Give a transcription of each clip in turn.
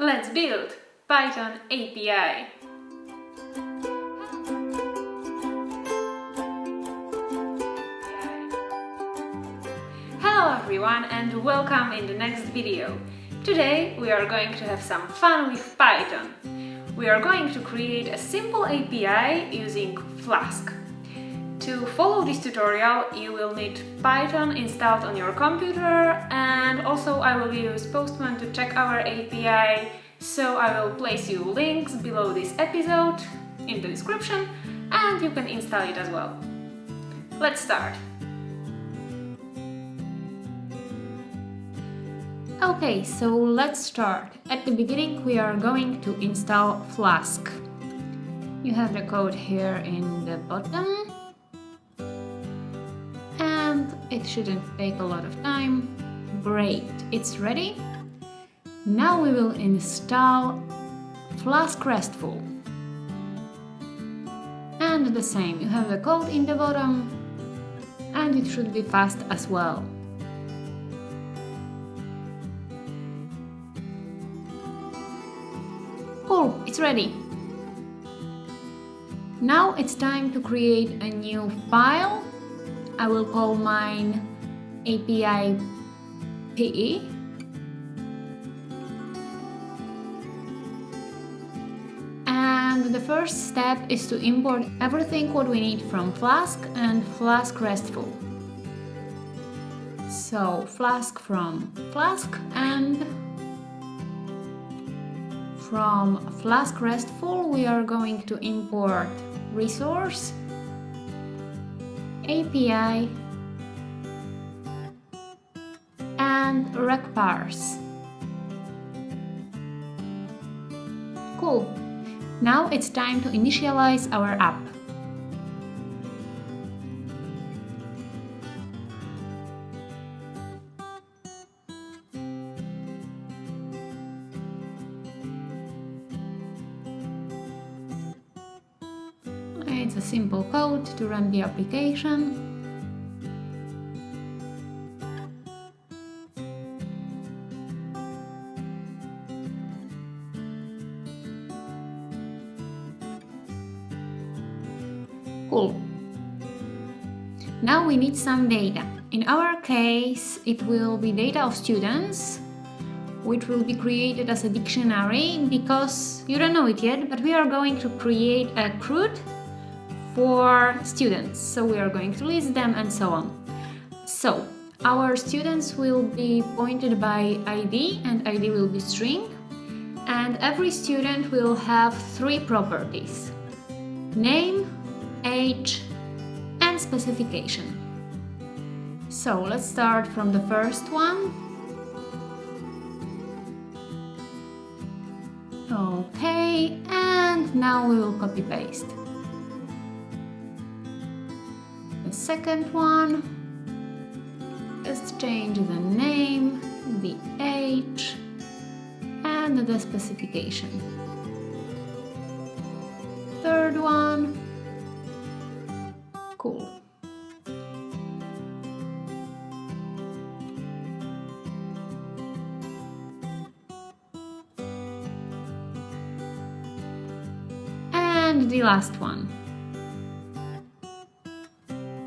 Let's build Python API. Hello everyone and welcome in the next video. Today we are going to have some fun with Python. We are going to create a simple API using Flask. To follow this tutorial you will need Python installed on your computer, and also I will use Postman to check our API, so I will place you links below this episode in the description and you can install it as well. Let's start. Okay, so let's start. At the beginning we are going to install Flask. You have the code here in the bottom. And it shouldn't take a lot of time. Great, it's ready. Now we will install Flask RESTful. And the same, you have the code in the bottom and it should be fast as well. Cool, it's ready. Now it's time to create a new file. I will call mine API PE. And the first step is to import everything what we need from Flask and Flask RESTful. So Flask from Flask, and from Flask RESTful we are going to import resource, API and recparse. Cool. Now it's time to initialize our app. It's a simple code to run the application. Cool. Now we need some data. In our case, it will be data of students, which will be created as a dictionary because you don't know it yet, but we are going to create a CRUD for students, so we are going to list them and so on. So our students will be pointed by ID and ID will be string, and every student will have three properties: name, age and specification. So let's start from the first one. Okay, and now we will copy paste. The second one, just change the name, the age and the specification. Third one, cool. And the last one.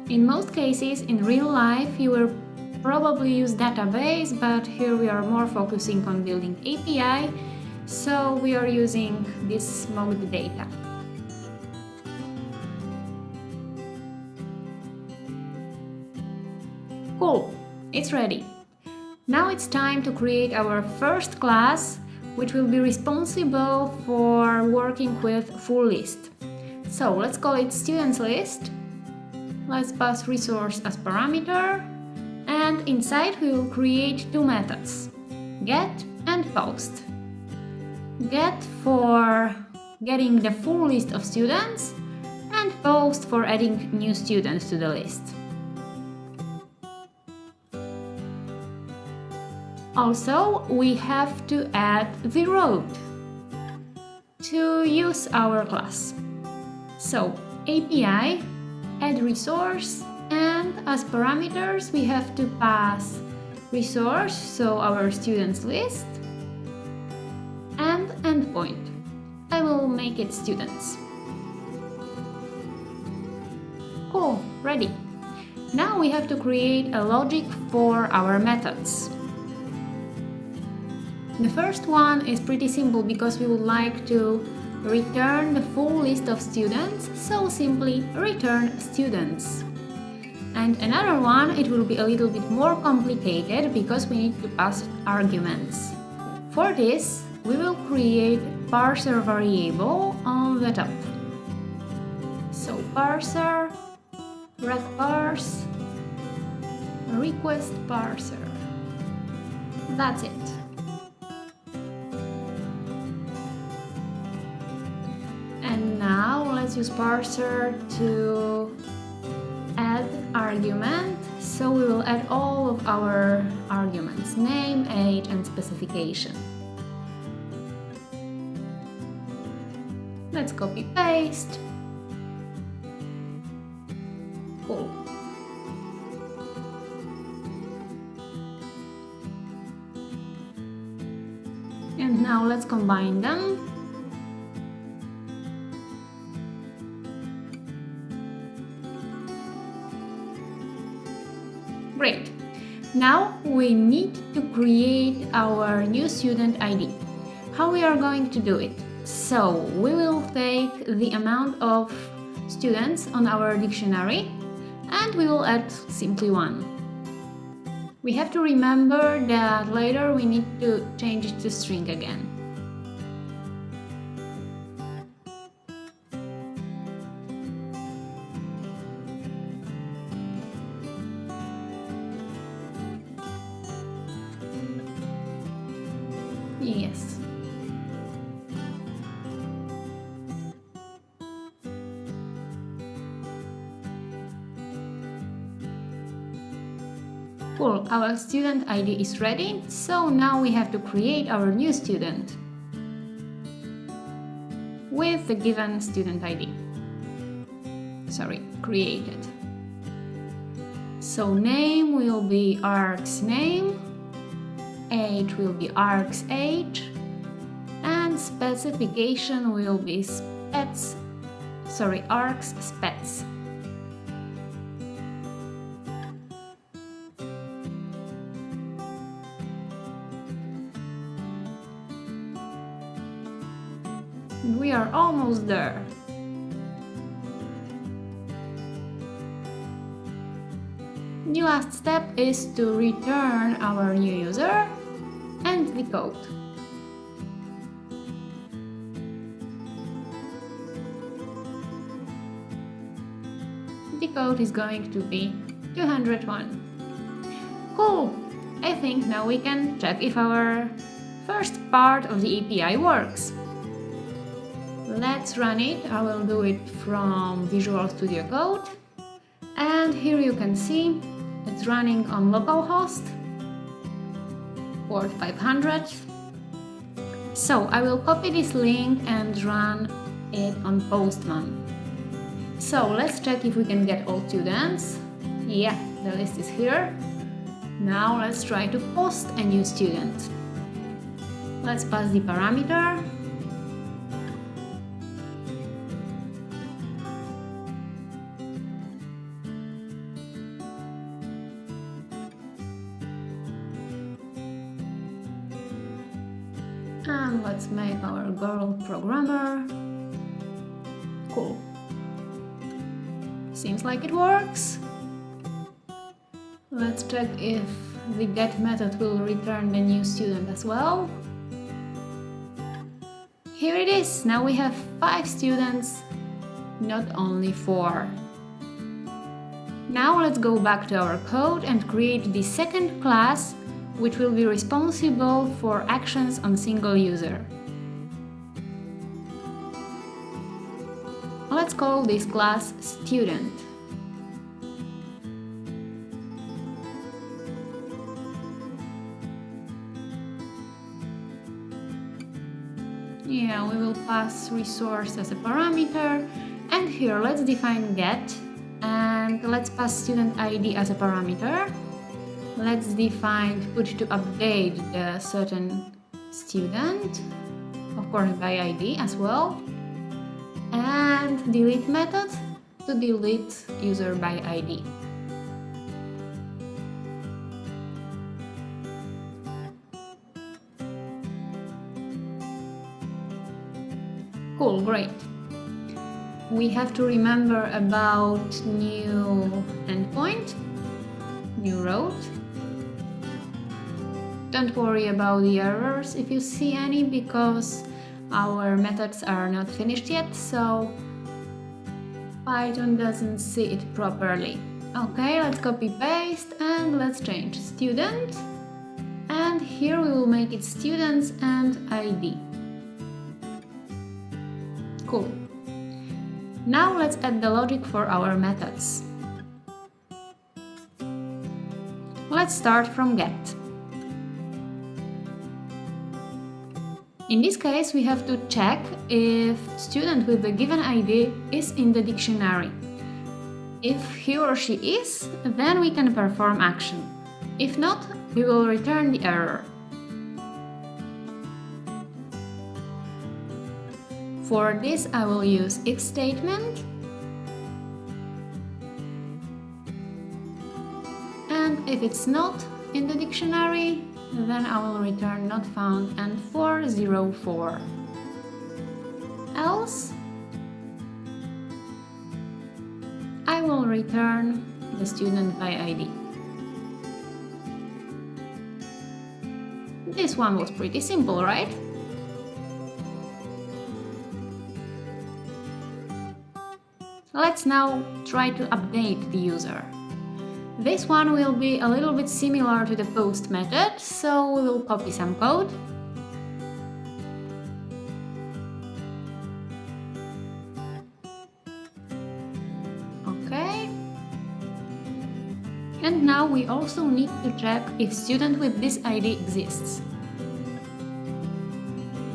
In most cases, in real life, you will probably use database, but here we are more focusing on building API, so we are using this smoked data. Cool, it's ready. Now it's time to create our first class, which will be responsible for working with full list. So let's call it students list. Let's pass resource as parameter, and inside we will create two methods, get and post. Get for getting the full list of students, and post for adding new students to the list. Also, we have to add the road to use our class. So API, add resource, and as parameters we have to pass resource, so our students list, endpoint. I will make it students. Cool, ready. Now we have to create a logic for our methods. The first one is pretty simple because we would like to return the full list of students, so simply return students. And another one, it will be a little bit more complicated because we need to pass arguments. For this, we will create parser variable on the top. So parser, recparse, request parser. That's it. And now let's use parser to add argument. So we will add all of our arguments, name, age, and specification. Let's copy paste. Cool. And now let's combine them. Great. Now we need to create our new student ID. How we are going to do it? So we will take the amount of students on our dictionary and we will add simply 1. We have to remember that later we need to change it to string again. Yes. Cool, our student ID is ready, so now we have to create our new student with the given student ID. Created. So name will be arg's name, age will be arg's age, and specification will be arg's specs. We are almost there. The last step is to return our new user and the code. The code is going to be 201. Cool! I think now we can check if our first part of the API works. Let's run it. I will do it from Visual Studio Code. And here you can see it's running on localhost port 500. So I will copy this link and run it on Postman. So let's check if we can get all students. Yeah, the list is here. Now let's try to post a new student. Let's pass the parameter. And let's make our girl programmer. Cool. Seems like it works. Let's check if the get method will return the new student as well. Here it is. Now we have 5 students, not only 4. Now let's go back to our code and create the second class, which will be responsible for actions on single user. Let's call this class student. Yeah, we will pass resource as a parameter, and here let's define get, and let's pass student ID as a parameter. Let's define put to update the certain student. of course by ID as well, and delete method to delete user by ID. Cool, great. We have to remember about new endpoint, new route. Don't worry about the errors if you see any, because our methods are not finished yet, so Python doesn't see it properly. Okay, let's copy paste and let's change student, and here we will make it students and ID. Cool. Now let's add the logic for our methods. Let's start from get. In this case, we have to check if student with the given ID is in the dictionary. If he or she is, then we can perform action. If not, we will return the error. For this, I will use if statement, and if it's not in the dictionary, then I will return not found and 404. Else, I will return the student by ID. This one was pretty simple, right? Let's now try to update the user. This one will be a little bit similar to the post method, so we will copy some code. Okay. And now we also need to check if student with this ID exists.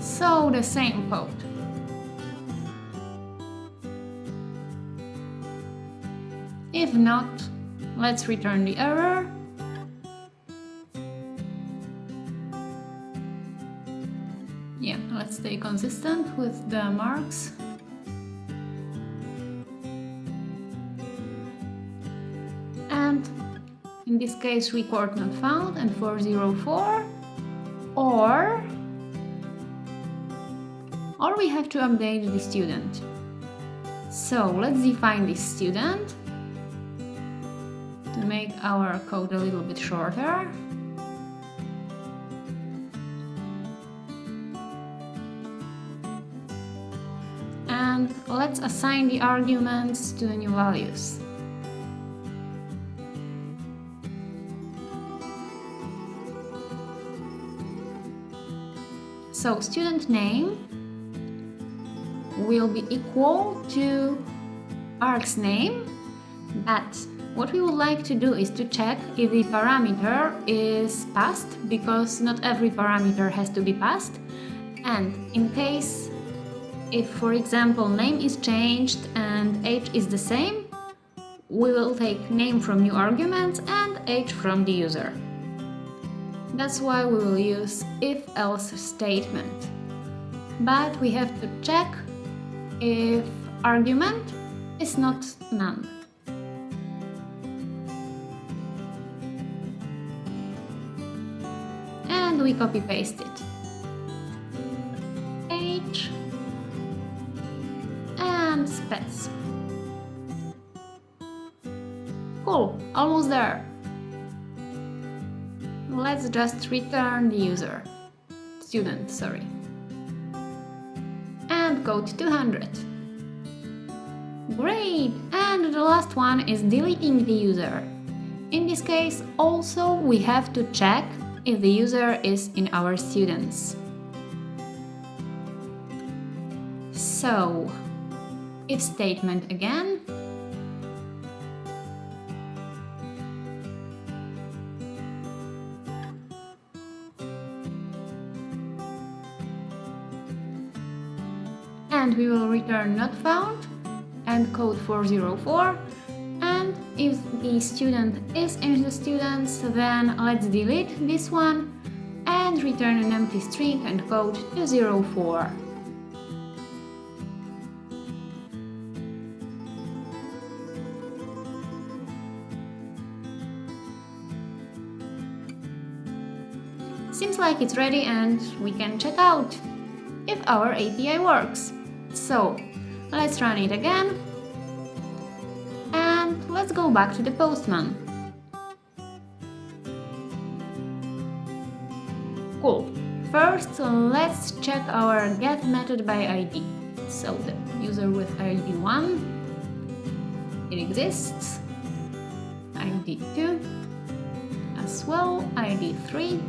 So the same code. If not, let's return the error. Yeah, let's stay consistent with the marks. And in this case, record not found and 404. Or we have to update the student. So let's define this student to make our code a little bit shorter. And let's assign the arguments to the new values. So student name will be equal to arg's name, but what we would like to do is to check if the parameter is passed, because not every parameter has to be passed. And in case if, for example, name is changed and age is the same, we will take name from new arguments and age from the user. That's why we will use if-else statement. But we have to check if argument is not none. And we copy paste it. Age and spec. Cool, almost there. Let's just return the user, student, sorry. And code 200. Great! And the last one is deleting the user. In this case, also we have to check if the user is in our students. So, if statement again. And we will return not found and code 404. And if the student is in the students, then let's delete this one and and return an empty string and code 204. Seems like it's ready and we can check out if our API works. So let's run it again and let's go back to the Postman. Cool. First, let's check our get method by ID. So the user with ID 1, it exists. ID 2 as well, ID 3.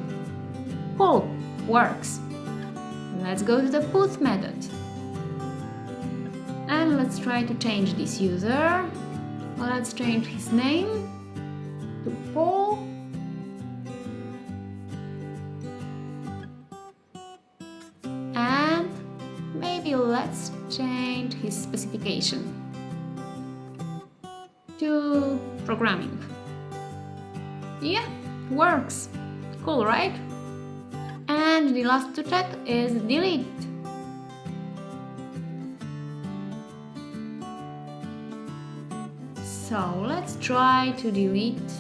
Cool, works. Let's go to the put method. And let's try to change this user. Let's change his name to Paul. And maybe let's change his specification to programming. Yeah, works. Cool, right? And the last to check is delete. So let's try to delete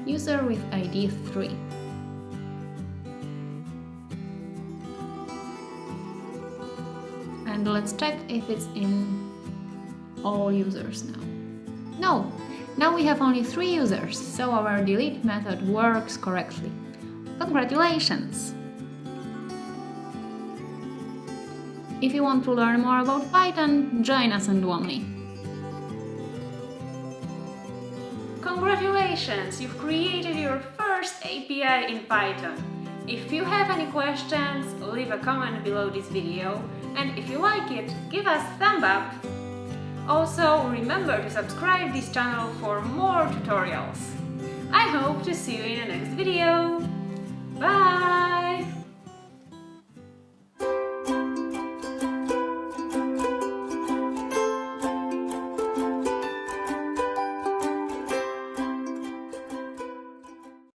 user with ID 3. And let's check if it's in all users now. No, now we have only 3 users, so our delete method works correctly. Congratulations! If you want to learn more about Python, join us on Duomly. Congratulations! You've created your first API in Python. If you have any questions, leave a comment below this video, and if you like it, give us a thumb up. Also, remember to subscribe this channel for more tutorials. I hope to see you in the next video.